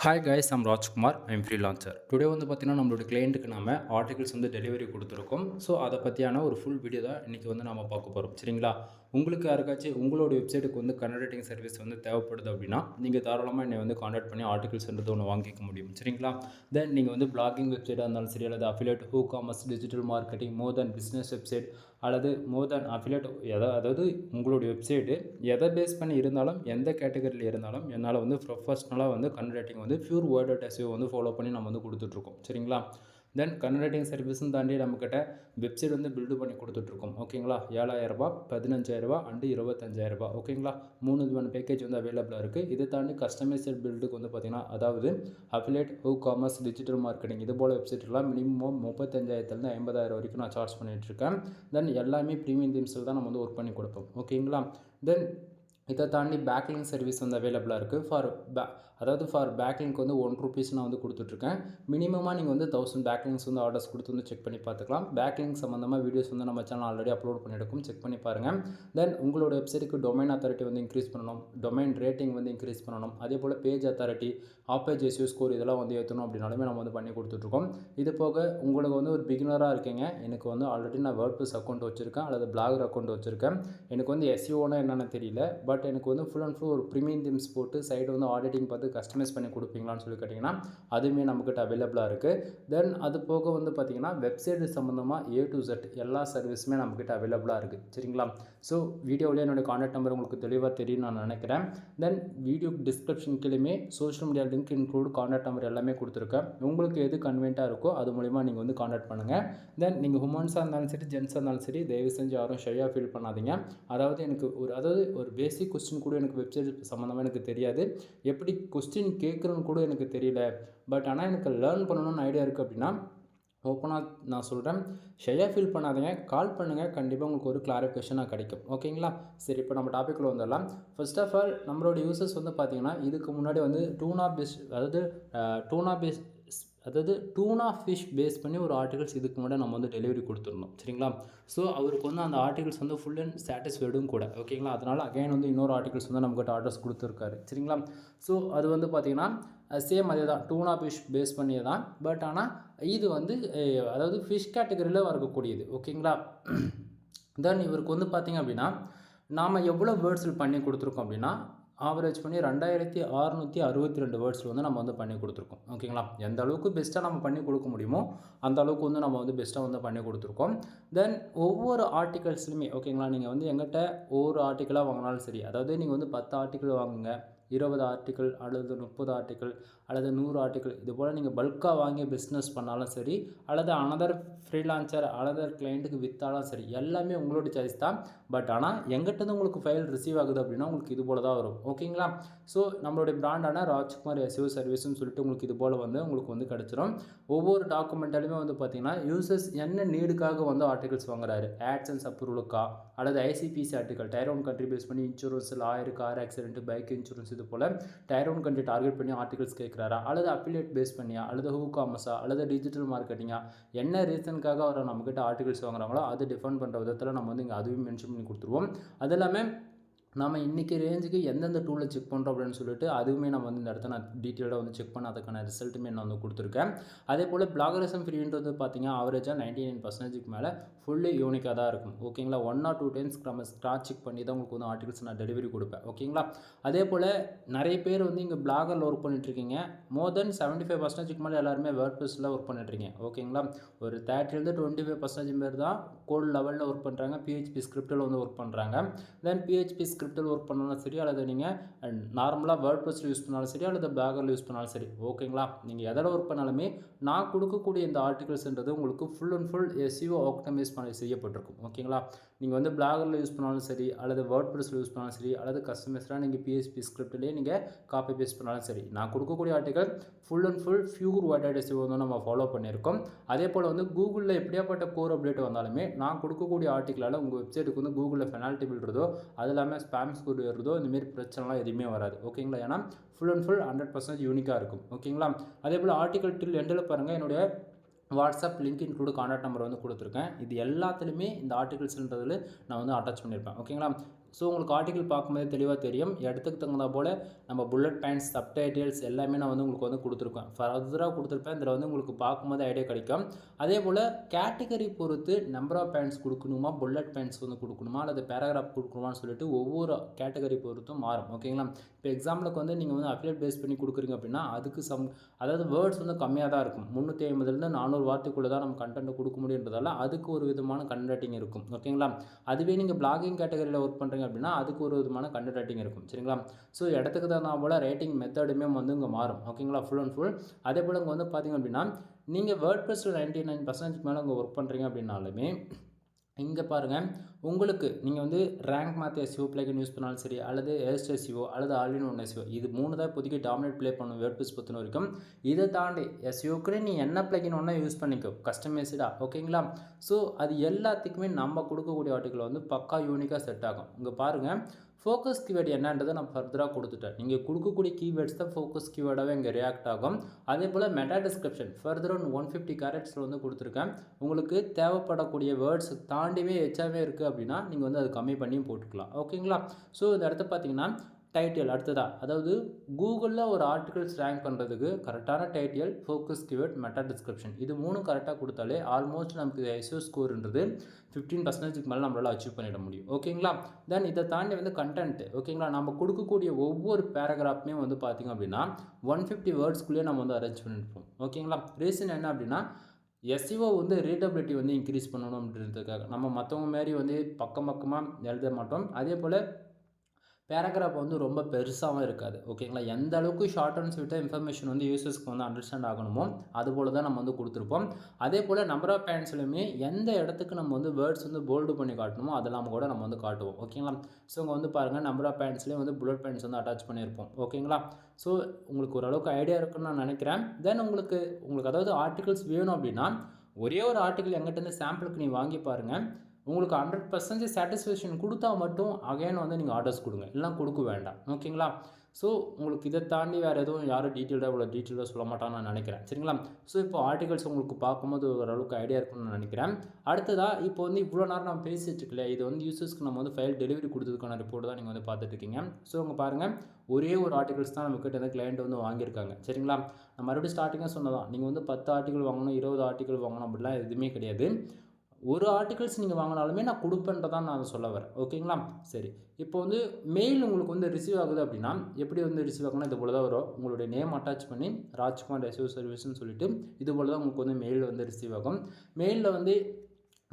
Hi guys, I'm Rajkumar. I'm freelancer. Today வந்து பார்த்தீங்கன்னா நம்மளோட கிளைண்ட்டுக்கு நம்ம ஆர்டிகல்ஸ் வந்து டெலிவரி கொடுத்துருக்கோம். ஸோ அதை பற்றியான ஒரு ஃபுல் வீடியோ தான் இன்றைக்கி வந்து நம்ம பார்க்க போகிறோம். சரிங்களா? உங்களுக்கு யாருக்காச்சும் உங்களோட வெப்சைட்டுக்கு வந்து கன்வர்ட்டிங் சர்வீஸ் வந்து தேவைப்படுது அப்படின்னா நீங்கள் தாராளமாக என்னை வந்து கான்டாக்ட் பண்ணி ஆர்டிகல்ஸ்ன்றது ஒன்று வாங்கிக்க முடியும். சரிங்களா? தென் நீங்கள் வந்து பிளாகிங் வெப்சைட்டாக இருந்தாலும் சரி, அல்லது affiliate, who commerce, digital marketing, more then business website, அல்லது மோர் தென் அஃபிலியேட், அதாவது உங்களுடைய வெப்சைட்டு எதை பேஸ் பண்ணி இருந்தாலும், எந்த கேட்டகரியில் இருந்தாலும் என்னால் வந்து ப்ரொஃபஷ்னலாக வந்து கன்வர்ட்டிங் வந்து பியூர் வேர்ட் டெஸ்ட் வந்து ஃபாலோ பண்ணி நம்ம வந்து கொடுத்துட்ருக்கோம். சரிங்களா? தென் கன்வர்ட்டிங் சர்வீஸும் தாண்டி நம்மக்கிட்ட வெப்சைட் வந்து பில்டு பண்ணி கொடுத்துட்ருக்கோம். ஓகேங்களா? 7,000 15,000 அண்டு 25,000. ஓகேங்களா? 3 விதமான பேக்கேஜ் வந்து அவைலபிளாக இருக்குது. இதை தாண்டி கஸ்டமைசர் பில்டுக்கு வந்து பார்த்திங்கன்னா, அதாவது affiliate, who commerce, digital marketing இது போல் வெப்சைட்லாம் மினிமம் 35,000 50,000 வரைக்கும் நான் சார்ஜ் பண்ணிகிட்ருக்கேன். தென் எல்லாமே ப்ரீமியம் தீம்ஸில் தான் நம்ம வந்து ஒர்க் பண்ணி கொடுப்போம். ஓகேங்களா? தென் இதை தாண்டி பேக்லிங்க் சர்வீஸ் வந்து அவைலபிளாக இருக்குது. ஃபார் பேக்லிங்க் வந்து ₹1 நான் வந்து கொடுத்துட்ருக்கேன். மினிமமாக நீங்கள் வந்து 1000 பேக்லிங்க்ஸ் வந்து ஆர்டர்ஸ் கொடுத்து வந்து செக் பண்ணி பார்த்துக்கலாம். பேக்லிங்க் சம்மந்தமாக வீடியோஸ் வந்து நம்ம சேனல் ஆல்ரெடி அப்லோட் பண்ணியிருக்கோம், செக் பண்ணி பாருங்கள். தென் உங்களோட வெப்சைட்டுக்கு டொமைன் அத்தாரிட்டி வந்து இன்க்ரீஸ் பண்ணணும், டொமைன் ரேட்டிங் வந்து இன்க்ரீஸ் பண்ணணும், அதே போல் பேஜ் அத்தாரிட்டி, ஆப்பேஜ் எஸ்யூ ஸ்கோர் இதெல்லாம் வந்து ஏற்றணும் அப்படின்னாலுமே நம்ம வந்து பண்ணி கொடுத்துட்ருக்கோம். இது போக உங்களுக்கு வந்து ஒரு பிகினராக இருக்கீங்க, எனக்கு வந்து ஆல்ரெடி நான் வேர்ட்ப்ரெஸ் அக்கௌண்ட் வச்சுருக்கேன் அல்லது பிளாகர் அக்கௌண்ட் வச்சுருக்கேன், எனக்கு வந்து எஸ்இஓனா என்னென்னு தெரியல, பட் எனக்கு வந்து ஃபுல் அண்ட் ஃபுல் ஒரு ப்ரீமியம் தீம்ஸ் போட்டு சைடு வந்து ஆடிட்டிங் பார்த்து கஸ்டமைஸ் பண்ணி கொடுப்பீங்களான்னு சொல்லி கேட்டிங்கன்னா அதுவுமே நம்மக்கிட்ட அவைலபிளாக இருக்குது. தென் அது போக வந்து பார்த்திங்கன்னா வெப்சைட் சம்மந்தமாக A to Z எல்லா சர்வீஸுமே நம்மக்கிட்ட அவைலபிளாக இருக்குது. சரிங்களா? ஸோ வீடியோவிலே என்னுடைய கான்டாக்ட் நம்பர் உங்களுக்கு தெளிவாக தெரியும் நான் நினைக்கிறேன். தென் வீடியோ டிஸ்கிரிப்ஷன் கீழே social media link include contact number எல்லாமே கொடுத்துருக்கேன். உங்களுக்கு எது கன்வீனியண்ட்டாக இருக்கோ அது மூலிமா நீங்கள் வந்து கான்டாக்ட் பண்ணுங்கள். தென் நீங்கள் ஹுமன்ஸாக இருந்தாலும் சரி, ஜென்ஸாக இருந்தாலும் சரி, தயவு செஞ்சு யாரும் ஷையாக ஃபீல் பண்ணாதீங்க. அதாவது ஒரு பேசிக் கொஸ்டின் கூட எனக்கு வெப்சைட் சம்மந்தமாக எனக்கு தெரியாது, எப்படி கொஸ்டின் கேட்குறன்னு கூட எனக்கு தெரியல, பட் ஆனால் எனக்கு லேர்ன் பண்ணணும்னு ஐடியா இருக்குது அப்படின்னா ஓப்பனாக நான் சொல்கிறேன், ஷையாக ஃபீல் பண்ணாதீங்க, கால் பண்ணுங்கள், கண்டிப்பாக உங்களுக்கு ஒரு கிளாரிஃபிகேஷனாக கிடைக்கும். ஓகேங்களா? சரி, இப்போ நம்ம டாப்பிக்கில் வந்துடலாம். ஃபர்ஸ்ட் ஆஃப் ஆல் நம்மளோட யூசர்ஸ் வந்து பார்த்திங்கன்னா இதுக்கு முன்னாடி வந்து டூனா ஃபிஷ் பேஸ் பண்ணி ஒரு ஆர்டிகல்ஸ் இதுக்கு முன்னாடி நம்ம வந்து டெலிவரி கொடுத்துருந்தோம். சரிங்களா? ஸோ அவருக்கு வந்து அந்த ஆர்டிகல்ஸ் வந்து ஃபுல் அண்ட் சாட்டிஸ்ஃபைடும் கூட. ஓகேங்களா? அதனால் அகைன் வந்து இன்னொரு ஆர்டிகல்ஸ் வந்து நம்மக்கிட்ட ஆர்டர்ஸ் கொடுத்துருக்காரு. சரிங்களா? ஸோ அது வந்து பார்த்திங்கன்னா சேம் அதே தான், டூனா ஃபிஷ் பேஸ் பண்ணியே தான், பட் ஆனால் இது வந்து அதாவது ஃபிஷ் கேட்டகரியில் வரக்கூடியது. ஓகேங்களா? தென் இவருக்கு வந்து பார்த்திங்க அப்படின்னா நாம் எவ்வளோ வேர்ட்ஸில் பண்ணி கொடுத்துருக்கோம் அப்படின்னா ஆவரேஜ் பண்ணி 2662 வேர்ட்ஸில் வந்து நம்ம வந்து பண்ணி கொடுத்துருக்கோம். ஓகேங்களா? எந்த அளவுக்கு பெஸ்ட்டாக நம்ம பண்ணி கொடுக்க முடியுமோ அந்த அளவுக்கு வந்து நம்ம வந்து பெஸ்ட்டாக வந்து பண்ணி கொடுத்துருக்கோம். தென் ஒவ்வொரு ஆர்டிகல்ஸ்லையுமே ஓகேங்களா, நீங்கள் வந்து எங்கிட்ட ஒவ்வொரு ஆர்டிக்கலாக வாங்கினாலும் சரி, அதாவது நீங்கள் வந்து 10 ஆர்டிக்கல் வாங்குங்க, 20 ஆர்டிக்கல் அல்லது 30 ஆர்டிக்கல் அல்லது 100 ஆர்டிக்கல், இது போல் நீங்கள் பல்காக வாங்கி பிஸ்னஸ் பண்ணாலும் சரி, அல்லது அனதர் ஃப்ரீலான்சர் அனதர் கிளைண்ட்டுக்கு விற்றாலும் சரி, எல்லாமே உங்களோட சாய்ஸ் தான். பட் ஆனால் எங்கிட்ட உங்களுக்கு ஃபைல் ரிசீவ் ஆகுது அப்படின்னா உங்களுக்கு இது போல் தான் வரும். ஓகேங்களா? ஸோ நம்மளுடைய பிராண்டான ராஜ்குமார் எஸ்இஓ சர்வீஸ்னு சொல்லிட்டு உங்களுக்கு இது போல் வந்து உங்களுக்கு வந்து கிடச்சிரும். ஒவ்வொரு டாக்குமெண்ட்டாலுமே வந்து பார்த்திங்கன்னா யூசர்ஸ் என்ன நீடுக்காக வந்து ஆர்டிகல்ஸ் வாங்குறாரு, ஆட்சன்ஸ் அப்ரூவலுக்கா அல்லது high CPC article, tier 1 country base பண்ணி insurance, lawyer, car accident, bike insurance, இது போல் டயர் 1 கண்ட்ரி டார்கெட் பண்ணி ஆர்டிகல்ஸ் கேட்குறாரா, அல்லது அஃபிலியேட் பேஸ் பண்ணியா, அல்லது ஹூ காமர்ஸா, அல்லது டிஜிட்டல் மார்க்கெட்டிங்கா, என்ன ரீசனுக்காக அவர் நம்மக்கிட்ட ஆர்டிகல்ஸ் வாங்குறாங்களோ அது டிஃபைன் பண்ணுற விதத்தில் நம்ம வந்து இங்கே அதுவும் மென்ஷன் பண்ணி கொடுத்துருவோம். அது எல்லாமே நம்ம இன்றைக்கி ரேஞ்சுக்கு எந்தெந்த டூலில் செக் பண்ணுறோம் அப்படின்னு சொல்லிட்டு அதுவுமே நம்ம வந்து இந்த இடத்த நான் டீட்டெயிலாக வந்து செக் பண்ண அதுக்கான ரிசல்ட்டுமே நான் வந்து கொடுத்துருக்கேன். அதே போல் பிளாகரிசம் ஃப்ரீன்றது பார்த்திங்கன்னா ஆவரேஜாக 99% மேலே ஃபுல்லி யூனிக்காக தான் இருக்கும். ஓகேங்களா? 1 or 2 டைம்ஸ் நம்ம ஸ்க்ராட்ச் செக் பண்ணி தான் உங்களுக்கு வந்து ஆர்டிகல்ஸ் நான் டெலிவரி கொடுப்பேன். ஓகேங்களா? அதே போல் நிறைய பேர் வந்து இங்கே பிளாகரில் ஒர்க் பண்ணிட்டுருக்கீங்க, மோர் தென் 75% மேலே எல்லாருமே வேர்ட்ப்ரெஸ்ஸில் ஒர்க் பண்ணிட்டுருக்கீங்க. ஓகேங்களா? ஒரு 30-25% பேர் தான் கோட் லெவலில் ஒர்க் பண்ணுறாங்க, பிஹெச்பி ஸ்கிரிப்டில் வந்து ஒர்க் பண்ணுறாங்க. தென் பிஹெச்பி ஸ்கிரிப்டில் ஒர்க் பண்ணாலும் சரி, அல்லது நீங்கள் நார்மலாக வேர்ட்ப்ரெஸ்ஸில் யூஸ் பண்ணாலும் சரி, அல்லது பிளாகரில் யூஸ் பண்ணாலும் சரி, ஓகேங்களா? நீங்கள் எதில் ஒர்க் பண்ணாலுமே நான் கொடுக்கக்கூடிய இந்த ஆர்டிகல்ஸ்ன்றது உங்களுக்கு full and full SEO optimise பண்ணி செய்யப்பட்டிருக்கும். ஓகேங்களா? நீங்கள் வந்து பிளாகரில் யூஸ் பண்ணாலும் சரி, அல்லது வேர்ட்ப்ரெஸ்ஸில் யூஸ் பண்ணாலும் சரி, அல்லது கஸ்டமைஸ்டாக நீங்கள் பிஹெச்பி ஸ்கிரிப்ட்லேயே நீங்கள் காப்பி பேஸ்ட் பண்ணாலும் சரி, நான் கொடுக்கக்கூடிய article full and full pure word SEO வந்து நம்ம ஃபாலோ பண்ணியிருக்கோம். அதே போல் வந்து கூகுளில் எப்படியாப்பட்ட கோர் அப்டேட் வந்தாலுமே நான் கொடுக்கக்கூடிய ஆர்டிக்கலால் உங்கள் வெப்சைட்டுக்கு வந்து கூகுளில் பெனால்ட்டி பில்றதோ அது இல்லாமல் ஸ்பாம் ஸ்கோர் ஏறுறதோ இந்தமாரி பிரச்சனைலாம் எதுவுமே வராது. ஓகேங்களா? ஏன்னா ஃபுல் அண்ட் ஃபுல் 100% யூனிக்காக இருக்கும். ஓகேங்களா? அதே போல் ஆர்டிகல் டில் எண்டில் பாருங்கள், என்னுடைய WhatsApp link include contact number வந்து கொடுத்துருக்கேன். இது எல்லாத்துலேயுமே இந்த ஆர்டிகல்ஸ்ன்றதில் நான் வந்து அட்டாச் பண்ணியிருப்பேன். ஓகேங்களா? ஸோ உங்களுக்கு ஆர்டிகல் பார்க்கும்போதே தெளிவாக தெரியும். இடத்துக்கு தகுந்தா போல் நம்ம புல்லட் பாயிண்ட்ஸ், சப்டைட்டில்ஸ் எல்லாமே நான் வந்து உங்களுக்கு வந்து கொடுத்துருப்பேன். ஃபர்தராக கொடுத்துருப்பேன். இதில் வந்து உங்களுக்கு பார்க்கும்போது ஐடியா கிடைக்கும். அதே போல் கேட்டகரி பொறுத்து நம்பர் ஆஃப் பாயிண்ட்ஸ் கொடுக்கணுமா, புல்லட் பாயிண்ட்ஸ் வந்து கொடுக்கணுமா, அல்லது பேராகிராஃப் கொடுக்கணுமான்னு சொல்லிட்டு ஒவ்வொரு கேட்டகரி பொறுத்தும் மாறும். ஓகேங்களா? இப்போ எக்ஸாம்பிளுக்கு வந்து நீங்கள் வந்து அஃபிலியேட் பேஸ் பண்ணி கொடுக்குறீங்க அப்படின்னா அதுக்கு அதாவது வேர்ட்ஸ் வந்து கம்மியாக தான் இருக்கும். 350லேருந்து 400 வார்த்தைக்குள்ளே தான் நம்ம கண்டென்ட் கொடுக்க முடியுன்றதால அதுக்கு ஒரு விதமான கண்டென்ட் ரைட்டிங் இருக்கும். ஓகேங்களா? அதுவே நீங்கள் பிளாகிங் கேட்டகரியில் ஒர்க் பண்ணுறீங்க அப்படின்னா அதுக்கு ஒரு விதமான கண்டென்ட் ரைட்டிங் இருக்கும். சரிங்களா? ஸோ இடத்துக்கு தகுந்த போல் ரேட்டிங் மெத்தடுமே வந்து இங்கே மாறும். ஓகேங்களா? Full and full. அதே போல் இங்கே வந்து பார்த்தீங்க அப்படின்னா நீங்கள் வேர்ட்பிரஸ் 99% மேலே இங்கே ஒர்க் பண்ணுறீங்க அப்படின்னாலுமே இங்கே பாருங்கள், உங்களுக்கு நீங்கள் வந்து ரேங்க் மாற்ற எஸ்இஓ பிளேகன் யூஸ் பண்ணாலும் சரி, அல்லது ஏஸ்ட் எஸ்இஓ அல்லது ஆல் இன் ஒன் எஸ்இஓ, இது 3 தான் இப்போதைக்கு டாமினேட் ப்ளே பண்ணும் வேர்ட்பிரஸ் பொறுத்த வரைக்கும். இதை தாண்டி எஸ்இஓக்குன்னு நீ என்ன பிளேகன் ஒன்றா யூஸ் பண்ணிக்கோ, கஸ்டமைஸ்டாக. ஓகேங்களா? ஸோ அது எல்லாத்துக்குமே நம்ம கொடுக்கக்கூடிய ஆர்டிக்கல் வந்து பக்கா யூனிக்காக செட் ஆகும். இங்கே பாருங்கள், ஃபோக்கஸ் கீவேர்டு என்னன்றதை நான் ஃபர்தராக கொடுத்துட்டேன். நீங்கள் கொடுக்கக்கூடிய கீவேர்ட்ஸ் தான் ஃபோக்கஸ் கீவேர்டாகவே இங்கே ரியாக்ட் ஆகும். அதே போல் மெட்டா டிஸ்கிரிப்ஷன் ஃபர்தராக 150 கேரக்டர்ஸில் வந்து கொடுத்துருக்கேன். உங்களுக்கு தேவைப்படக்கூடிய வேர்ட்ஸ் தாண்டிவே எச்சாவே இருக்குது அப்படின்னா நீங்கள் வந்து அது கம்மி பண்ணியும் போட்டுக்கலாம். ஓகேங்களா? ஸோ இந்த இடத்த பார்த்தீங்கன்னா டைட்டில் அடுத்ததாக, அதாவது கூகுளில் ஒரு ஆர்டிகல்ஸ் ரேங்க் பண்ணுறதுக்கு கரெக்டான title, focus keyword, meta description இது 3 கரெக்டாக கொடுத்தாலே ஆல்மோஸ்ட் நமக்கு எஸ்இஓ ஸ்கோர்ன்றது 15%க்கு மேலே நம்மளால் அச்சீவ் பண்ணிட முடியும். ஓகேங்களா? தென் இதை தாண்டி வந்து கண்டென்ட். ஓகேங்களா? நம்ம கொடுக்கக்கூடிய ஒவ்வொரு பேராகிராஃப்மே வந்து பார்த்திங்க அப்படின்னா 150 வேர்ட்ஸ்குள்ளேயே நம்ம வந்து அரேஞ்ச் பண்ணியிருப்போம். ஓகேங்களா? ரீசன் என்ன அப்படின்னா எஸ்இஓ வந்து ரீடபிலிட்டி வந்து இன்க்ரீஸ் பண்ணணும் அப்படின்றதுக்காக. நம்ம மற்றவங்க மாரி வந்து பக்கமாக எழுத மாட்டோம். அதே போல் பேராகிராஃப் வந்து ரொம்ப பெருசாகவும் இருக்காது. ஓகேங்களா? எந்த அளவுக்கு ஷார்ட் அண்ட் ஸ்வீட்டாக இன்ஃபர்மேஷன் வந்து யூசர்ஸ்க்கு வந்து அண்டர்ஸ்டாண்ட் ஆகணுமோ அதுபோல் தான் நம்ம வந்து கொடுத்துருப்போம். அதே போல் நம்பர் ஆஃப் பாயிண்ட்ஸ்லையுமே எந்த இடத்துக்கு நம்ம வந்து வேர்ட்ஸ் வந்து போல்டு பண்ணி காட்டணுமோ அதெல்லாம் கூட நம்ம வந்து காட்டுவோம். ஓகேங்களா? ஸோ இங்கே வந்து பாருங்கள், நம்பர் ஆஃப் பாயிண்ட்ஸ்லேயும் வந்து புல்லட் பாயிண்ட்ஸ் வந்து அட்டாச் பண்ணியிருப்போம். ஓகேங்களா? ஸோ உங்களுக்கு ஓரளவுக்கு ஐடியா இருக்குன்னு நான் நினைக்கிறேன். தென் உங்களுக்கு அதாவது ஆர்டிகல்ஸ் வேணும் அப்படின்னா ஒரே ஒரு ஆர்டிகல் எங்கிட்டேருந்து சாம்பிளுக்கு நீ வாங்கி பாருங்கள். உங்களுக்கு 100% சாட்டிஸ்ஃபேக்ஷன் கொடுத்தா மட்டும் அகைன் வந்து நீங்கள் ஆர்டர்ஸ் கொடுங்க, இல்லைனா கொடுக்க வேண்டாம். ஓகேங்களா? ஸோ உங்களுக்கு இதை தாண்டி வேறு எதுவும் யாரும் இவ்வளோ டீட்டெயிலாக சொல்ல மாட்டான்னு நான் நினைக்கிறேன். சரிங்களா? ஸோ இப்போ ஆர்டிகல்ஸ் உங்களுக்கு பார்க்கும்போது ஓரளவுக்கு ஐடியா இருக்குன்னு நான் நினைக்கிறேன். அடுத்ததாக இப்போ வந்து இவ்வளோ நேரம் நம்ம பேசிட்டு இருக்கல, இது வந்து யூசர்ஸ்க்கு நம்ம வந்து ஃபைல் டெலிவரி கொடுத்ததுக்கான ரிப்போர்ட் தான் நீங்கள் வந்து பார்த்துட்டு இருக்கீங்க. ஸோ உங்க பாருங்கள், ஒரே ஒரு ஆர்டிகல்ஸ் தான் நம்மக்கிட்ட வந்து கிளைண்ட் வந்து வாங்கியிருக்காங்க. சரிங்களா? நான் மறுபடியும் ஸ்டார்டிங்காக சொன்னதான், நீங்கள் வந்து 10 ஆர்டிகல் வாங்கணும், 20 ஆர்டிகல் வாங்கணும் அப்படிலாம் எதுவுமே கிடையாது. ஒரு ஆர்டிகல்ஸ் நீங்கள் வாங்கினாலுமே நான் கொடுப்பேன்றதான் நான் சொல்ல வரேன். ஓகேங்களா? சரி, இப்போ வந்து மெயில் உங்களுக்கு வந்து ரிசீவ் ஆகுது அப்படின்னா எப்படி வந்து ரிசீவ் ஆகுனா இது போல் தான் வரும். உங்களுடைய நேம் அட்டாச் பண்ணி ராஜ்குமார் எஸ்இஓ சர்வீஸ்னு சொல்லிட்டு இது போல் தான் உங்களுக்கு வந்து மெயில் வந்து ரிசீவ் ஆகும். மெயிலில் வந்து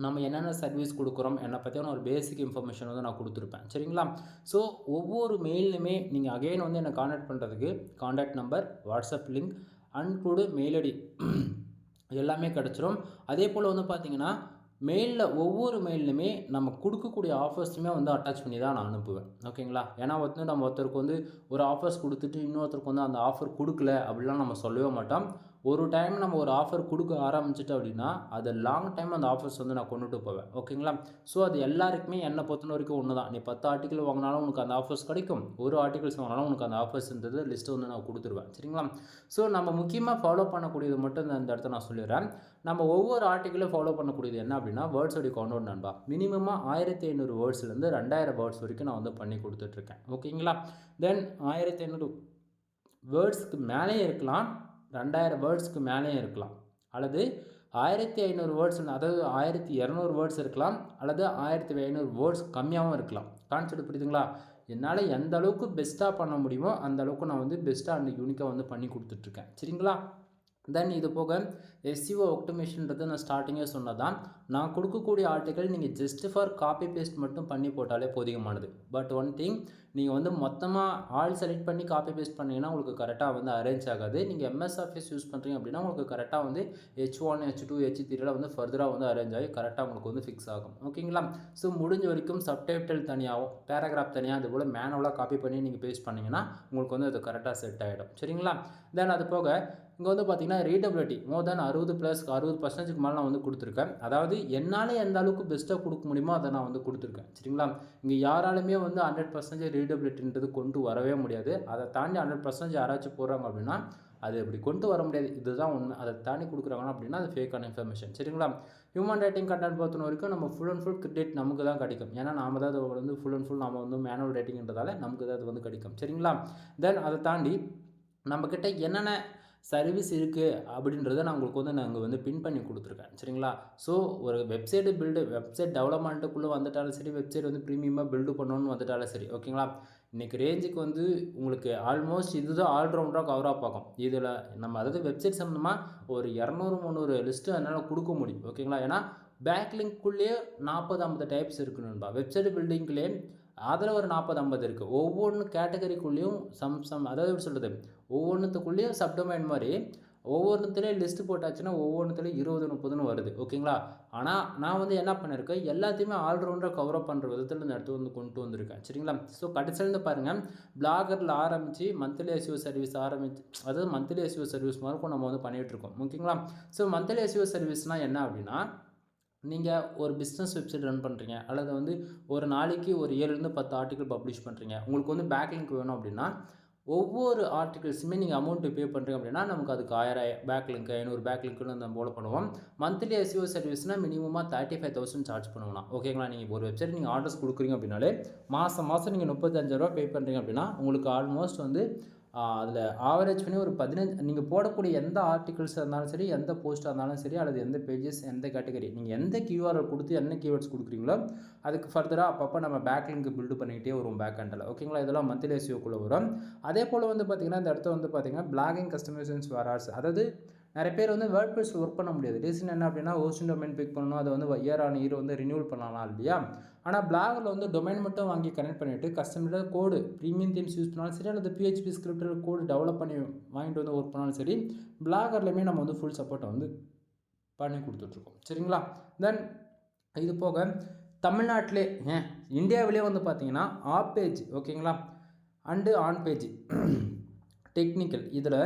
நம்ம என்னென்ன சர்வீஸ் கொடுக்குறோம் என்னை பற்றியான ஒரு பேசிக் இன்ஃபர்மேஷன் வந்து நான் கொடுத்துருப்பேன். சரிங்களா? ஸோ ஒவ்வொரு மெயிலுமே நீங்கள் அகைன் வந்து என்னை கான்டாக்ட் பண்ணுறதுக்கு கான்டாக்ட் நம்பர், வாட்ஸ்அப் லிங்க், அன்கூடு மெயில் ஐடி எல்லாமே கிடச்சிரும். அதே போல் வந்து பார்த்திங்கன்னா மெயிலில் ஒவ்வொரு மெயிலுமே நம்ம கொடுக்கக்கூடிய ஆஃபர்ஸுமே வந்து அட்டாச் பண்ணி தான் நான் அனுப்புவேன். ஓகேங்களா? ஏன்னா வந்து நம்ம ஒருத்தருக்கு வந்து ஒரு ஆஃபர்ஸ் கொடுத்துட்டு இன்னொருத்தருக்கு வந்து அந்த ஆஃபர் கொடுக்கல அப்படிலாம் நம்ம சொல்லவே மாட்டோம். ஒரு டைம் நம்ம ஒரு ஆஃபர் கொடுக்க ஆரம்பிச்சிட்டோம் அப்படின்னா அது லாங் டைம் அந்த ஆஃபர்ஸ் வந்து நான் கொண்டுட்டு போவேன். ஓகேங்களா? ஸோ அது எல்லாருக்குமே என்னை பொறுத்த வரைக்கும் ஒன்று தான். நீ 10 ஆர்டிக்கல் வாங்கினாலும் உனக்கு அந்த ஆஃபர்ஸ் கிடைக்கும், ஒரு ஆர்டிகல்ஸ் வாங்கினாலும் உனக்கு அந்த ஆஃபர்ஸ்ன்றது லிஸ்ட்டு வந்து நான் கொடுத்துருவேன். சரிங்களா? ஸோ நம்ம முக்கியமாக ஃபாலோ பண்ணக்கூடியது மட்டும் இந்த இடத்த நான் சொல்லிடுறேன். நம்ம ஒவ்வொரு ஆர்டிக்கலும் ஃபாலோ பண்ணக்கூடியது என்ன அப்படின்னா வேர்ட்ஸோடைய கவுண்ட் நண்பா. மினிமமாக 1500 வேர்ட்ஸ்லேருந்து 2000 வேர்ட்ஸ் வரைக்கும் நான் வந்து பண்ணி கொடுத்துட்ருக்கேன். ஓகேங்களா? தென் 1500 வேர்ட்ஸ்க்கு மேலேயே இருக்கலாம், 2000 வேர்ட்ஸ்க்கு மேலேயும் இருக்கலாம், அல்லது 1500 வேர்ட்ஸ், அதாவது 1200 வேர்ட்ஸ் இருக்கலாம், அல்லது 1500 வேர்ட்ஸ் கம்மியாகவும் இருக்கலாம். கான்செப்ட் புரியுதுங்களா? என்னால் எந்த அளவுக்கு பெஸ்ட்டாக பண்ண முடியுமோ அந்த அளவுக்கு நான் வந்து பெஸ்ட்டாக அந்த யூனிக்காக வந்து பண்ணி கொடுத்துட்ருக்கேன். சரிங்களா? தென் இது போக எஸ்இஓ ஆட்டோமேஷன்றது நான் ஸ்டார்டிங்கே சொன்னதான். நான் கொடுக்கக்கூடிய ஆர்டிக்கல் நீங்கள் ஜஸ்ட் ஃபார் காப்பி பேஸ்ட் மட்டும் பண்ணி போட்டாலே போதிகமானது. பட் ஒன் திங், நீங்கள் வந்து மொத்தமாக ஆல் செலக்ட் பண்ணி காப்பி பேஸ்ட் பண்ணிங்கன்னா உங்களுக்கு கரெக்டாக வந்து அரேஞ்ச் ஆகாது. நீங்கள் எம்எஸ் ஆஃபீஸ் யூஸ் பண்ணுறீங்க அப்படின்னா உங்களுக்கு கரெக்டாக வந்து H1, H2, H3 வந்து ஃபர்தராக வந்து அரேஞ்ச் ஆகி கரெக்டாக உங்களுக்கு வந்து ஃபிக்ஸ் ஆகும். ஓகேங்களா? ஸோ முடிஞ்ச வரைக்கும் சப்டைட்டில் தனியாகவும் பேராகிராஃப் தனியாக அது போல் மேனுவலாக காப்பி பண்ணி நீங்கள் பேஸ்ட் பண்ணிங்கன்னா உங்களுக்கு வந்து அது கரெக்டாக செட் ஆகிடும். சரிங்களா? தென் அது போக இங்கே வந்து பார்த்திங்கன்னா ரீடபிலிட்டி மோர் தேன் 60% மேலே நான் வந்து கொடுத்துருக்கேன். அதாவது என்னால் எந்த அளவுக்கு பெஸ்ட்டாக கொடுக்க முடியுமோ அதை நான் வந்து கொடுத்துருக்கேன். சரிங்களா? இங்கே யாராலுமே வந்து 100% ரீடபிலிட்டின்றது கொண்டு வரவே முடியாது. அதை தாண்டி 100% யாராச்சும் போடுறாங்க அப்படின்னா அது அப்படி கொண்டு வர முடியாது. இதுதான் உண்மை. அதை தாண்டி கொடுக்குறாங்கன்னா அப்படின்னா அது ஃபேக்கான இன்ஃபர்மேஷன். சரிங்களா? ஹியூமன் ரேட்டிங் கண்டென்ட் பொறுத்த வரைக்கும் நம்ம ஃபுல் அண்ட் ஃபுல் கிரெடிட் நமக்கு தான் கிடைக்கும். ஏன்னா நாம தான் அது வந்து ஃபுல் அண்ட் ஃபுல் நம்ம வந்து மேனுவல் ரேட்டிங்ன்றதால நமக்கு தான் அது வந்து கிடைக்கும். சரிங்களா? தென் அதை தாண்டி நம்மக்கிட்ட என்னென்ன சர்வீஸ் இருக்குது அப்படின்றத நான் உங்களுக்கு வந்து நாங்கள் வந்து பின் பண்ணி கொடுத்துருக்கேன். சரிங்களா? ஸோ ஒரு வெப்சைட் டெவலப்மெண்ட்டுக்குள்ளே வந்துட்டாலும் சரி, வெப்சைட் வந்து ப்ரீமியமாக பில்டு பண்ணணும்னு வந்துட்டாலும் சரி, ஓகேங்களா? இன்றைக்கி ரேஞ்சுக்கு வந்து உங்களுக்கு ஆல்மோஸ்ட் இதுதான் ஆல்ரவுண்டராக கவராக பார்க்கும். இதில் நம்ம அதாவது வெப்சைட் சம்மந்தமாக ஒரு 200-300 லிஸ்ட்டு அதனால் கொடுக்க முடியும். ஓகேங்களா? ஏன்னா பேக்லிங்க்குள்ளேயே 40-50 டைப்ஸ் இருக்குன்னுபா. வெப்சைட் பில்டிங்லேயே அதில் ஒரு 40-50 இருக்குது. ஒவ்வொன்று கேட்டகரிக்குள்ளேயும் அதாவது எப்படி சொல்கிறது, ஒவ்வொன்றுத்துக்குள்ளேயும் சப்டொமைன் மாதிரி ஒவ்வொன்றுத்துலேயும் லிஸ்ட்டு போட்டாச்சுன்னா ஒவ்வொன்றுத்துலேயும் 20-30ன்னு வருது. ஓகேங்களா? ஆனால் நான் வந்து என்ன பண்ணியிருக்கேன், எல்லாத்தையுமே ஆல்ரவுண்டராக கவரப் பண்ணுற விதத்தில் இந்த இடத்துல வந்து கொண்டு வந்திருக்கேன். சரிங்களா? ஸோ கடைசியிலேருந்து பாருங்கள், பிளாகரில் ஆரம்பித்து மந்த்லி எஸ்இஓ சர்வீஸ் அதாவது மந்த்லி எஸ்இஓ சர்வீஸ் மாதிரி நம்ம வந்து பண்ணிகிட்ருக்கோம். ஓகேங்களா? ஸோ மந்த்லி எஸ்இஓ சர்வீஸ்னால் என்ன அப்படின்னா, நீங்கள் ஒரு பிஸ்னஸ் வெப்சைட் ரன் பண்ணுறீங்க, அல்லது வந்து ஒரு நாளைக்கு ஒரு 7-10 ஆர்டிக்கல் பப்ளிஷ் பண்ணுறீங்க. உங்களுக்கு வந்து பேக்லிங்க் வேணும் அப்படின்னா ஒவ்வொரு ஆர்டிகல்ஸுமே நீங்கள் அமௌண்ட்டு பே பண்ணுறீங்க அப்படின்னா நமக்கு அதுக்கு 1000 பேக்லிங்க் 500 பேக்லிங்க்குன்னு நம்ம போல பண்ணுவோம். மந்த்லி எஸ்இஓ சர்வீஸ்னால் மினிமமாக 35,000 சார்ஜ் பண்ணுவோம்னா. ஓகேங்களா? நீங்கள் ஒரு வெப்சைட் நீங்கள் ஆர்டர்ஸ் கொடுக்குறீங்க அப்படின்னாலே மாதம் நீங்கள் 35,000 பே பண்ணுறீங்க அப்படின்னா உங்களுக்கு ஆல்மோஸ்ட் வந்து அதில் ஆவரேஜ் பண்ணி ஒரு 15 நீங்கள் போடக்கூடிய எந்த ஆர்டிகல்ஸாக இருந்தாலும் சரி, எந்த போஸ்ட்டாக இருந்தாலும் சரி, அல்லது எந்த பேஜஸ், எந்த கேட்டகரி, நீங்கள் எந்த கியூஆர் கொடுத்து என்ன கீவேர்ட்ஸ் கொடுக்குறீங்களோ அதுக்கு ஃபர்தராக அப்பப்போ நம்ம பேக்லிங்க் பில்டு பண்ணிக்கிட்டே வரும் பேக் எண்டில். ஓகேங்களா? இதெல்லாம் மந்த்லி எஸ்இஓக்குள்ளே வரும். அதே போல் வந்து பார்த்திங்கன்னா இந்த இடத்துல வந்து பார்த்திங்கன்னா பிளாகிங் கஸ்டமைசேஷன்ஸ் வேர்ஸ், அதாவது நிறைய பேர் வந்து வேர்ட்ப்ரெஸ் ஒர்க் பண்ண முடியாது. ரீசன் என்ன அப்படின்னா ஹோஸ்டிங் டொமைன் பிக் பண்ணணும், அதை வந்து இயர் ஆன் இயர் வந்து ரினியூவல் பண்ணலாம் இல்லையா? ஆனால் பிளாகில் வந்து டொமைன் மட்டும் வாங்கி கனெக்ட் பண்ணிவிட்டு கஸ்டமர் கோடு ப்ரீமியம் தீம்ஸ் யூஸ் பண்ணாலும் சரி, அல்லது பிஹெச்பி ஸ்கிரிப்டில் கோடு டெவலப் பண்ணி வாங்கிட்டு வந்து ஒர்க் பண்ணாலும் சரி, பிளாகர்லையுமே நம்ம வந்து ஃபுல் சப்போர்ட்டை வந்து பண்ணி கொடுத்துட்ருக்கோம். சரிங்களா? தென் இது போக தமிழ்நாட்டிலே இந்தியாவிலே வந்து பார்த்திங்கன்னா ஆஃப் பேஜ், ஓகேங்களா, அண்டு ஆன் பேஜ் டெக்னிக்கல், இதில்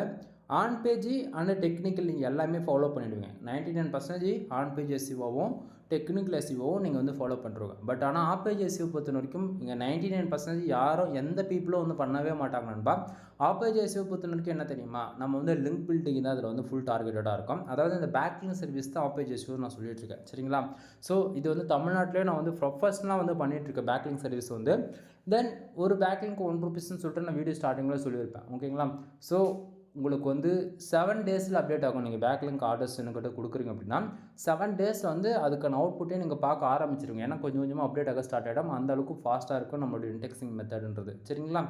ஆன் பேஜ் அண்ட் டெக்னிக்கல் நீங்கள் எல்லாமே ஃபாலோ பண்ணிவிடுவீங்க. 99% ஆன் பேஜ் எஸ்இஓவும் டெக்னிக்கல் எஸ்இஓவும் நீங்கள் வந்து ஃபாலோ பண்ணுறோங்க. பட் ஆனால் ஆஃப் பேஜ் எஸ்இஓ பொறுத்த வரைக்கும் இங்கே 99% யாரும் எந்த பீப்புளும் வந்து பண்ணவே மாட்டாங்க நண்பா. ஆஃப் பேஜ் எஸ்இஓ பொறுத்த வரைக்கும் என்ன தெரியுமா, நம்ம வந்து லிங்க் பில்டிங் தான் அதில் வந்து ஃபுல் டார்கெட்டடாக இருக்கும். அதாவது இந்த பேக்லிங்க் சர்வீஸ் தான் ஆஃப் பேஜ் எஸ்இஓ நான் சொல்லிட்டு இருக்கேன். சரிங்களா? ஸோ இது வந்து தமிழ்நாட்டிலே நான் வந்து ப்ரொஃபஷனலாக வந்து பண்ணிகிட்ருக்கேன் பேக்லிங்க் சர்வீஸ் வந்து. தென் ஒரு பேக்லிங்க் ₹1 சொல்லிட்டு நான் வீடியோ ஸ்டார்டிங்கில் சொல்லியிருப்பேன். ஓகேங்களா? ஸோ உங்களுக்கு வந்து 7 டேஸில் அப்டேட் ஆகும். நீங்கள் பேக்லிங்க் ஆர்டர்ஸ் என்கிட்ட கொடுக்குறீங்க அப்படின்னா 7 டேஸில் வந்து அதுக்கான அவுட்புட்டே நீங்கள் பார்க்க ஆரம்பிச்சிருங்க. ஏன்னா கொஞ்சம் கொஞ்சமாக அப்டேட் ஆக ஸ்டார்ட் ஆகிடும். அந்த அளவுக்கு ஃபாஸ்ட்டாக இருக்கும் நம்மளுடைய இன்டெக்ஸிங் மெத்தடுன்றது. சரிங்களா?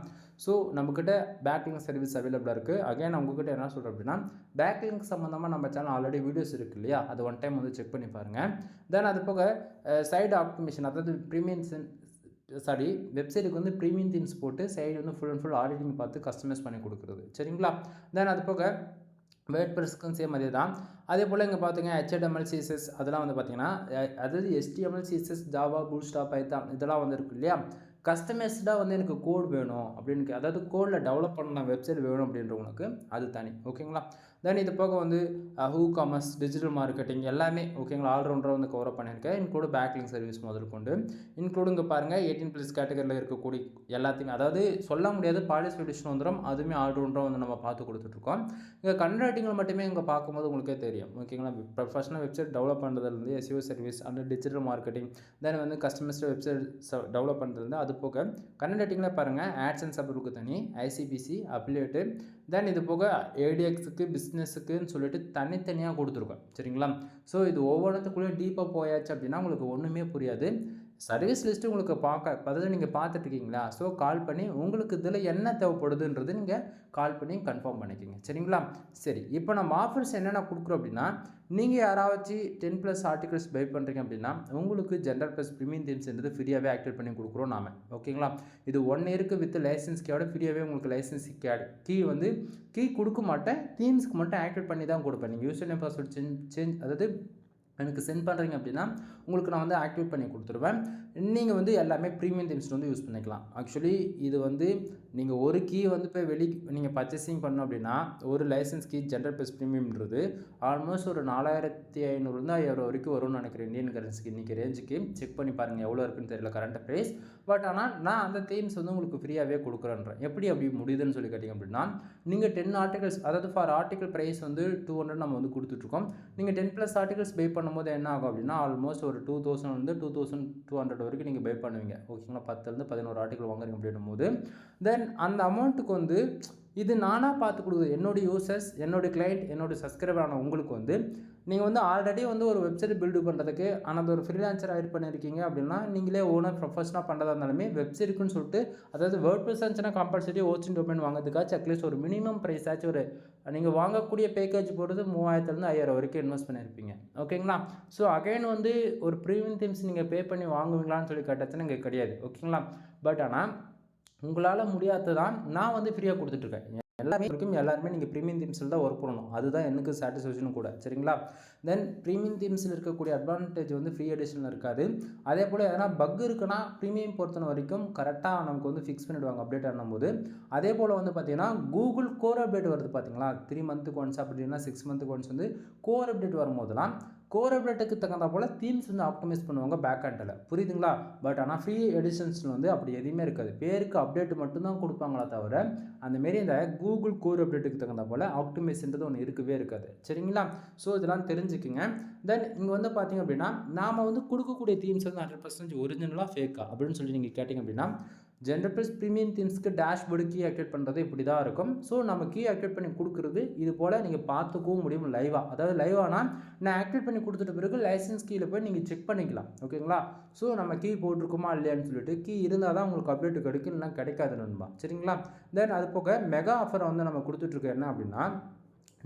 ஸோ நம்மக்கிட்ட பேக்லிங்க் சர்வீஸ் அவைலபிளாக இருக்குது. அகைன் நான் உங்ககிட்ட என்ன சொல்கிறேன் அப்படின்னா, பேக்லிங்க் சம்மந்தமாக நம்ம சேனல் ஆல்ரெடி வீடியோஸ் இருக்குது இல்லையா, அது ஒன் டைம் வந்து செக் பண்ணி பாருங்கள். தென் அது போக சைடு ஆப்டிமேஷன், அதாவது வெப்சைட்டுக்கு வந்து ப்ரீமியம் தீம்ஸ் போட்டு சைடு வந்து ஃபுல் அண்ட் ஃபுல் ஆடிட்டிங் பார்த்து கஸ்டமைஸ் பண்ணி கொடுக்குறது. சரிங்களா? தென் அது போக வேர்ட்பிரஸ்க்கும் சேம் அதே தான். அதே போல் இங்கே பார்த்தீங்க HTML CSS அதெல்லாம் வந்து பார்த்திங்கன்னா அதாவது HTML CSS Java bootstrap Python இதெல்லாம் வந்து இருக்குது இல்லையா, கஸ்டமைஸ்டாக வந்து எனக்கு கோட் வேணும் அப்படின்னு, அதாவது கோடில் டெவலப் பண்ண வெப்சைட் வேணும் அப்படின்றவங்களுக்கு அது தனி. ஓகேங்களா? தென் இது போக வந்து ஹூ காமர்ஸ், டிஜிட்டல் மார்க்கெட்டிங் எல்லாமே ஓகேங்களா ஆல்ரவுண்டராக வந்து கவர் பண்ணியிருக்கேன். இன்க்ளூடு பேக்லிங்க் சர்வீஸ் முதல் கொண்டு இன்க்ளூடுங்க பாருங்கள் 18+ கேட்டகரியில் இருக்கக்கூடிய எல்லாத்தையுமே, அதாவது சொல்ல முடியாது பாலிஸ்பிகேஷன் வந்துடும், அதுவுமே ஆல்ரவுண்டராக வந்து நம்ம பார்த்து கொடுத்துட்ருக்கோம். இங்கே கன்வெர்ட்டிங்கில் மட்டுமே இங்கே பார்க்கும்போது உங்களுக்கே தெரியும். ஓகேங்களா? ப்ரொஃபஷனல் வெப்சைட் டெவலப் பண்ணுறதுலேருந்து SEO service and digital marketing, then வந்து கஸ்டமைஸ்டு வெப்சைட் டெவலப் பண்ணுறதுலேருந்து, அது போக கன்வெர்ட்டிங்கில் பாருங்கள் ஆட்ஸ் அண்ட் சப்ருக்கு தனி, ஐசிபிசி அப்லேட்டு, தென் இது போக ஏடிஎக்ஸுக்கு பிஸ்னஸுக்குன்னு சொல்லிட்டு தனித்தனியாக கொடுத்துருக்கோம். சரிங்களா? ஸோ இது ஒவ்வொன்றுத்துக்குள்ளேயும் டீப்பாக போயாச்சு அப்படின்னா உங்களுக்கு ஒன்றுமே புரியாது. சர்வீஸ் லிஸ்ட்டு உங்களுக்கு அதாவது நீங்கள் பார்த்துட்ருக்கீங்களா, ஸோ கால் பண்ணி உங்களுக்கு இதில் என்ன தேவைப்படுதுன்றது நீங்கள் கால் பண்ணி கன்ஃபார்ம் பண்ணிக்கோங்க. சரிங்களா? சரி, இப்போ நம்ம ஆஃபர்ஸ் என்னென்ன கொடுக்குறோம் அப்படின்னா, நீங்கள் யாராச்சும் 10+ ஆர்டிகல்ஸ் பை பண்ணுறீங்க அப்படின்னா உங்களுக்கு ஜென்ரல் ப்ளஸ் ப்ரீமியம் தீம்ஸ்ன்றது ஃப்ரீயாகவே ஆக்டிவேட் பண்ணி கொடுக்குறோம் நாம. ஓகேங்களா? இது 1 இயருக்கு வித் லைசன்ஸ் கேட ஃப்ரீயாகவே உங்களுக்கு லைசன்ஸ் கீ கொடுக்க மாட்டேன், தீம்ஸ்க்கு மட்டும் ஆக்டிவேட் பண்ணி தான் கொடுப்பேன். நீங்கள் யூசர் நேம் பாஸ்வேர்ட் சேஞ்ச் அதாவது எனக்கு சென்ட் பண்ணுறீங்க அப்படின்னா உங்களுக்கு நான் வந்து ஆக்டிவேட் பண்ணி கொடுத்துருவேன். நீங்கள் வந்து எல்லாமே ப்ரீமியம் தீம்ஸ் வந்து யூஸ் பண்ணிக்கலாம். ஆக்சுவலி இது வந்து நீங்கள் ஒரு கீ வந்து போய் நீங்கள் பர்ச்சேசிங் பண்ணோம் அப்படின்னா ஒரு லைசன்ஸ் கீ ஜென்ரல் ப்ளஸ் ப்ரீமியம்ன்றது ஆல்மோஸ்ட் ஒரு 4500 5000 வரைக்கும் வரும்னு நினைக்கிறேன் இந்தியன் கரன்சிக்கு இன்றைக்கி ரேஞ்சுக்கு. செக் பண்ணி பாருங்கள் எவ்வளோ இருக்குன்னு தெரியல கரண்ட் ப்ரைஸ். பட் ஆனால் நான் அந்த தீம்ஸ் வந்து உங்களுக்கு ஃப்ரீயாகவே கொடுக்குறேன்றேன். எப்படி அப்படி முடியுதுன்னு சொல்லி கேட்டிங்க அப்படின்னா நீங்கள் 10 ஆர்டிகல்ஸ், அதாவது ஃபார் ஆர்டிகல் ப்ரைஸ் வந்து 200 நம்ம வந்து கொடுத்துட்ருக்கோம். நீங்கள் 10+ ஆர்டிகல்ஸ் பை பண்ணும்போது என்ன ஆகும் அப்படின்னா ஆல்மோஸ்ட் ஒரு 2000 வந்து 2200 வரைக்கும் நீங்கள் பை பண்ணுவீங்க. ஓகேங்களா, 10லேருந்து 11 ஆர்டிகல் வாங்குறீங்க அப்படின்னும் போது தென் அந்த அமௌண்ட்டுக்கு வந்து இது நானாக பார்த்து கொடுக்குது. என்னோடய யூசர்ஸ், என்னோடய கிளைண்ட், என்னோடய சப்ஸ்கிரைபர் ஆன உங்களுக்கு வந்து நீங்கள் வந்து ஆல்ரெடி வந்து ஒரு வெப்சைட் பில்டு பண்ணுறதுக்கு ஆனால் ஒரு ஃப்ரீலான்சர் ஹையர் பண்ணியிருக்கீங்க அப்படின்னா நீங்களே ஓனர் ப்ரொஃபஷனாக பண்ணுறதா இருந்தாலுமே வெப்சைட்டுக்குன்னு சொல்லிட்டு, அதாவது வேர்ட்ப்ரெஸ் இருந்துச்சுன்னா கம்பல்சரி ஹோஸ்டிங் டொமைன் வாங்குறதுக்காச்சும் அட்லீஸ்ட் ஒரு மினிமம் ப்ரைஸ் ஆச்சும் ஒரு நீங்கள் வாங்கக்கூடிய பேக்கேஜ் போடுறது 3000லேருந்து 5000 வரைக்கும் இன்வெஸ்ட் பண்ணியிருப்பீங்க. ஓகேங்களா. ஸோ அகைன் வந்து ஒரு ப்ரீமியம் தீம்ஸ் நீங்கள் பே பண்ணி வாங்குவீங்களான்னு சொல்லி கேட்டாச்சுன்னா இங்கே கிடையாது. ஓகேங்களா. பட் ஆனால் உங்களால் முடியாததான் நான் வந்து ஃப்ரீயாக கொடுத்துட்ருக்கேன். எல்லாருமே நீங்கள் ப்ரீமியம் தீம்ஸில் தான் ஒர்க் பண்ணணும். அதுதான் எனக்கு சாட்டிஸ்ஃபேக்ஷனும் கூட. சரிங்களா. தென் ப்ரீமியம் தீம்ஸில் இருக்கக்கூடிய அட்வான்டேஜ் வந்து ஃப்ரீ எடிஷனில் இருக்காது. அதே போல் எதனா பக் இருக்குன்னா ப்ரீமியம் பொறுத்தன வரைக்கும் கரெக்டாக நமக்கு வந்து ஃபிக்ஸ் பண்ணிவிடுவாங்க அப்டேட் ஆனும்போது. அதே போல் வந்து பார்த்திங்கன்னா கூகுள் கோர் அப்டேட் வருது பார்த்தீங்களா, 3 மந்த்துக்கு ஒன்ஸ் அப்படின்னா 6 மந்த்துக்கு ஒன்ஸ் வந்து கோர் அப்டேட் வரும்போதெல்லாம் கோர் அப்டேட்டுக்கு தகுந்த போல் தீம்ஸ் வந்து ஆப்டிமைஸ் பண்ணுவாங்க பேக் ஹேண்டில். புரியுதுங்களா. பட் ஆனால் ஃப்ரீ எடிஷன்ஸில் வந்து அப்படி எதுவுமே இருக்காது. பேருக்கு அப்டேட் மட்டும்தான் கொடுப்பாங்களா தவிர அந்தமாரி இந்த கூகுள் கோர் அப்டேட்டுக்கு தகுந்த போல் ஆப்டிமைஸ்ன்றது ஒன்று இருக்கவே இருக்காது. சரிங்களா. ஸோ இதெல்லாம் தெரிஞ்சுக்குங்க. தென் இங்கே வந்து பார்த்திங்க அப்படின்னா நாம் வந்து கொடுக்கக்கூடிய தீம்ஸ் வந்து 100% ஒரிஜினலாக ஃபேக்கா அப்படின்னு சொல்லி நீங்கள் கேட்டிங்க அப்படின்னா ஜென்ரல் ப்ளஸ் ப்ரீமியம் தீம்ஸ்க்கு டேஷ்போர்டு கீ ஆக்டிவேட் பண்ணுறது இப்படி தான் இருக்கும். ஸோ நம்ம கீ ஆக்டிவேட் பண்ணி கொடுக்குறது இது போல் நீங்கள் பார்த்துக்கவும் முடியும் லைவாக. அதாவது லைவானா நான் ஆக்டிவேட் பண்ணி கொடுத்துட்ட பிறகு லைசன்ஸ் கீழே போய் நீங்கள் செக் பண்ணிக்கலாம். ஓகேங்களா. ஸோ நம்ம கீ போட்டிருக்குமா இல்லையான்னு சொல்லிட்டு கீ இருந்தால் தான் உங்களுக்கு அப்டேட் கிடைக்கும், இல்லைனா கிடைக்காது நண்பா. சரிங்களா. தென் அது போக மெகா ஆஃபர் வந்து நம்ம கொடுத்துட்ருக்கோம். என்ன அப்படின்னா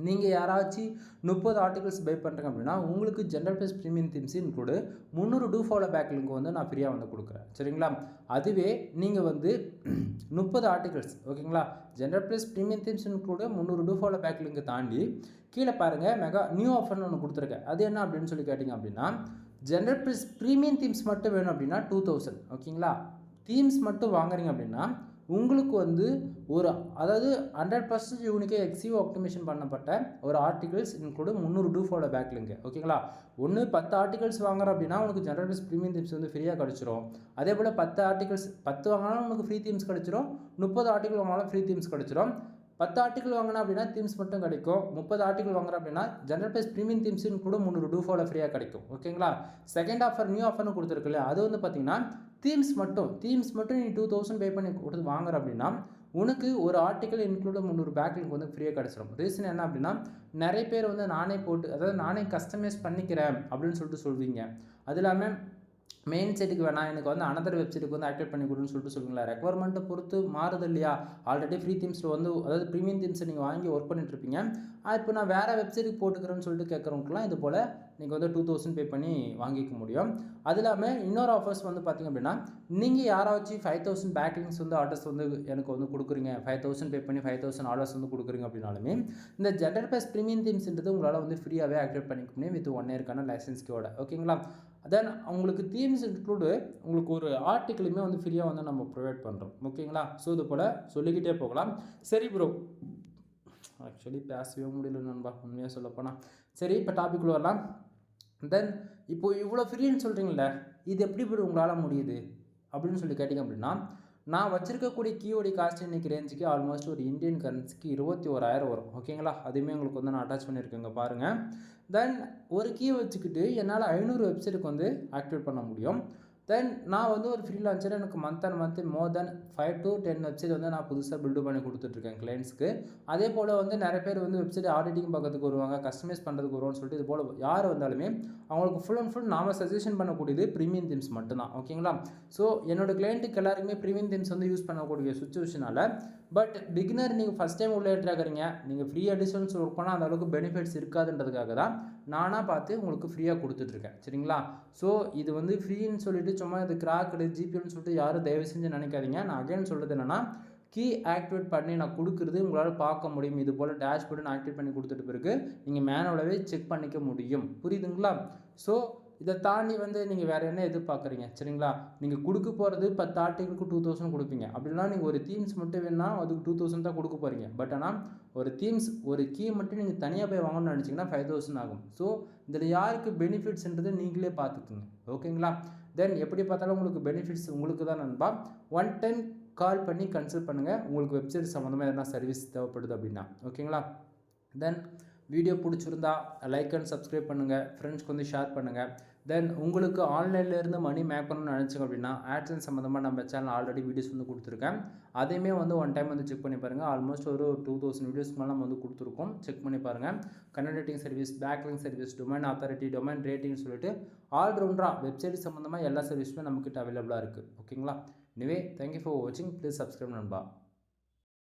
நீங்கள் யாராச்சும் 30 ஆர்டிகல்ஸ் பை பண்ணுறீங்க அப்படின்னா உங்களுக்கு general plus premium themes include 300 do follow backlink வந்து நான் ஃப்ரீயாக வந்து கொடுக்குறேன். சரிங்களா. அதுவே நீங்கள் வந்து 30 ஆர்டிகல்ஸ் ஓகேங்களா, general plus premium themes include 300 do follow backlink தாண்டி கீழே பாருங்கள் மெகா நியூ ஆஃபர்னு ஒன்று கொடுத்துருக்கேன். அது என்ன அப்படின்னு சொல்லி கேட்டிங்க அப்படின்னா ஜென்ரல் ப்ளஸ் ப்ரீமியம் தீம்ஸ் மட்டும் வேணும் அப்படின்னா 2000. ஓகேங்களா. தீம்ஸ் மட்டும் வாங்குறீங்க அப்படின்னா உங்களுக்கு வந்து ஒரு அதாவது 100% யூனிக்காக எக்ஸிவ் ஆப்டிமேஷன் பண்ணப்பட்ட ஒரு articles include 300 do follow backlink. ஓகேங்களா. ஒன்று 10 ஆர்டிகல்ஸ் வாங்குற அப்படின்னா உங்களுக்கு ஜென்ரல் ப்ளஸ் ப்ரீமியம் தீம்ஸ் வந்து ஃப்ரீயாக கிடச்சிரும். அதே போல் 10 ஆர்டிகல்ஸ் 10 வாங்கினாலும் உங்களுக்கு ஃப்ரீ தீம்ஸ் கிடச்சிரும். 30 ஆர்டிகல் வாங்கினாலும் ஃப்ரீ தீம்ஸ் கிடச்சிரும். 10 ஆர்டிகல் வாங்கினா அப்படின்னா தீம்ஸ் மட்டும் கிடைக்கும். 30 ஆர்டிகல் வாங்குற அப்படின்னா ஜென்ரல் ப்ளஸ் ப்ரீமியம் தீம்ஸ் கூட 300 டூ ஃபாலோ ஃப்ரீயாக கிடைக்கும். ஓகேங்களா. செகண்ட் ஆஃபர் நியூ ஆஃபர்னு கொடுத்துருக்குல்ல, அது வந்து பார்த்தீங்கன்னா தீம்ஸ் மட்டும் நீ 2000 பே பண்ணி கொடுத்து வாங்குற அப்படின்னா உனக்கு ஒரு ஆர்டிக்கல் இன்க்ளூட் 300 பேக் லிங்க் வந்து ஃப்ரீயாக கிடச்சிரும். ரீசன் என்ன அப்படின்னா நிறைய பேர் வந்து நானே போட்டு அதாவது நானே கஸ்டமைஸ் பண்ணிக்கிறேன் அப்படின்னு சொல்லிட்டு சொல்வீங்க. அது இல்லாமல் மெயின் சைட்டுக்கு வேணாம் எனக்கு வந்து அனதர் வெப்சைட்டுக்கு வந்து ஆக்டிவேட் பண்ணி கொடுன்னு சொல்லிட்டு சொல்லுங்களா. ரெக்குவயர்மெண்ட்டை பொறுத்து மாறுது இல்லையா. ஆல்ரெடி ஃப்ரீ தீம்ஸில் வந்து அதாவது ப்ரீமியம் தீம்ஸை நீங்கள் வாங்கி ஒர்க் பண்ணிட்டுருப்பீங்க. இப்போ நான் வேறு வெப்சைட்டுக்கு போட்டுக்கிறேன்னு சொல்லிட்டு கேட்குறவங்களுக்குலாம் இது போல் நீங்கள் வந்து 2000 பே பண்ணி வாங்கிக்க முடியும். அது இல்லாமல் இன்னொரு ஆஃபர்ஸ் வந்து பார்த்திங்க அப்படின்னா நீங்கள் யாராச்சும் 5000 பேக்லிங்ஸ் வந்து ஆர்டர்ஸ் வந்து எனக்கு வந்து கொடுக்குறீங்க, 5000 பே பண்ணி 5000 ஆர்டர்ஸ் வந்து கொடுக்குறீங்க அப்படின்னாலுமே இந்த ஜென்ரல் ப்ளஸ் ப்ரீமியம் தீம்ஸ்ன்றது உங்களால் வந்து ஃப்ரீயாகவே ஆக்டிவேட் பண்ணிக்க முடியும் வித் 1 இயர்க்கான லைசன்ஸ் கீயோட. ஓகேங்களா. தென் உங்களுக்கு தீம்ஸ் இன்க்ளூடு உங்களுக்கு ஒரு ஆர்டிக்கிளுமே வந்து ஃப்ரீயாக வந்து நம்ம ப்ரொவைட் பண்ணுறோம். ஓகேங்களா. ஸோ இது போல் சொல்லிக்கிட்டே போகலாம். சரி ப்ரோ, ஆக்சுவலி பேசவே முடியல நண்பா உண்மையாக சொல்லப்போனால். சரி இப்போ டாபிக் வரலாம். தென் இப்போது இவ்வளோ ஃப்ரீன்னு சொல்கிறீங்களே, இது எப்படி ப்ரோ உங்களால் முடியுது அப்படின்னு சொல்லி கேட்டிங்க அப்படின்னா நான் வச்சுருக்கக்கூடிய கீயோடைய காஸ்ட் இன்றைக்கி ரேஞ்சுக்கு ஆல்மோஸ்ட் ஒரு இந்தியன் கரன்சிக்கு 21000 வரும். ஓகேங்களா. அதுவுமே உங்களுக்கு வந்து நான் அட்டாச் பண்ணியிருக்கேங்க பாருங்கள். தென் ஒரு கீ வச்சுக்கிட்டு என்னால் 500 வெப்சைட்டுக்கு வந்து ஆக்டிவேட் பண்ண முடியும். தென் நான் வந்து ஒரு ஃப்ரீலான்சர், எனக்கு month and month more then 5 to 10 website வந்து நான் புதுசாக பில்டு பண்ணி கொடுத்துட்ருக்கேன் கிளைண்ட்ஸ்க்கு. அதே போல் வந்து நிறைய பேர் வந்து வெப்சைட் ஆடிட்டிங் பார்க்கறதுக்கு வருவாங்க, கஸ்டமைஸ் பண்ணுறதுக்கு வருவான்னு சொல்லிட்டு இது போல் யார் வந்தாலுமே அவங்களுக்கு ஃபுல் அண்ட் ஃபுல் நாம் சஜஷன் பண்ணக்கூடியது ப்ரீமியம் தீம்ஸ் மட்டும்தான். ஓகேங்களா. ஸோ என்னோடய கிளைண்ட்டுக்கு எல்லாருக்குமே ப்ரீமியம் தீம்ஸ் வந்து யூஸ் பண்ணக்கூடிய சுச்சுவேஷனால் பட் பிகினர் நீங்கள் ஃபஸ்ட் டைம் உள்ளே ஏற்றாக்குறீங்க, நீங்கள் ஃப்ரீ எடிஷன்ஸ் ஒர்க் பண்ணால் அந்தளவுக்கு பெனிஃபிட்ஸ் இருக்காதுன்றதுக்காக தான் நானாக பார்த்து உங்களுக்கு ஃப்ரீயாக கொடுத்துட்ருக்கேன். சரிங்களா. ஸோ இது வந்து ஃப்ரீன்னு சொல்லிட்டு சும்மா இது கிராக்கடு ஜிபியூன்னு சொல்லிட்டு யாரும் தயவு செஞ்சு நினைக்காதீங்க. நான் அகைன் சொல்கிறது என்னென்னா கீ ஆக்டிவேட் பண்ணி நான் கொடுக்குறது உங்களால் பார்க்க முடியும். இது போல் டேஷ்போர்டு நான் ஆக்டிவேட் பண்ணி கொடுத்துட்டு பிறகு நீங்கள் மேனுவலாகவே செக் பண்ணிக்க முடியும். புரியுதுங்களா. ஸோ இதை தாண்டி வந்து நீங்கள் வேறு என்ன எதிர்பார்க்குறீங்க சரிங்களா? நீங்கள் கொடுக்க போகிறது 10 ஆர்டிகளுக்கு 2000 கொடுப்பீங்க. அப்படின்னா நீங்கள் ஒரு தீம்ஸ் மட்டும் வேணுன்னா அதுக்கு 2000 தான் கொடுக்க போகிறீங்க. பட் ஆனால் ஒரு தீம்ஸ் ஒரு கீ மட்டும் நீங்கள் தனியாக போய் வாங்கணும்னு நினச்சிங்கன்னா 5000 ஆகும். ஸோ இதில் யாருக்கு பெனிஃபிட்ஸ்ன்றது நீங்களே பார்த்துக்குங்க. ஓகேங்களா? தென் எப்படி பார்த்தாலும் உங்களுக்கு பெனிஃபிட்ஸ் உங்களுக்கு தான் நண்பா. 1 டைம் கால் பண்ணி கன்சல்ட் பண்ணுங்கள் உங்களுக்கு வெப்சைட் சம்மந்தமாக எதனா சர்வீஸ் தேவைப்படுது அப்படின்னா. ஓகேங்களா? தென் வீடியோ பிடிச்சிருந்தா லைக் அண்ட் சப்ஸ்கிரைப் பண்ணுங்கள், ஃப்ரெண்ட்ஸ்க்கு வந்து ஷேர் பண்ணுங்கள். தென் உங்களுக்கு ஆன்லைன்லேருந்து மணி மேக் பண்ணணும்னு நினச்சிங்க அப்படின்னா ஆட்சன்ஸ் சம்மந்தமாக நம்ம சேனல் ஆல்ரெடி வீடியோஸ் வந்து கொடுத்துருக்கேன். அதையுமே வந்து 1 டைம் வந்து செக் பண்ணி பாருங்கள். ஆல்மோஸ்ட் ஒரு 2000 வீடியோஸ்க்கு மேலே நம்ம வந்து கொடுத்துருக்கோம். செக் பண்ணி பாருங்கள். Content service, backlink service, domain authority, domain ரேட்டிங்னு சொல்லிட்டு ஆல்ரவுண்டராக வெப்சைட் சம்மந்தமாக எல்லா சர்வீஸுமே நம்மக்கிட்ட அவைலபிளாக இருக்குது. ஓகேங்களா? எனிவே தேங்க்யூ ஃபார் வாட்சிங். ப்ளீஸ் சப்ஸ்கிரைப் நண்பா.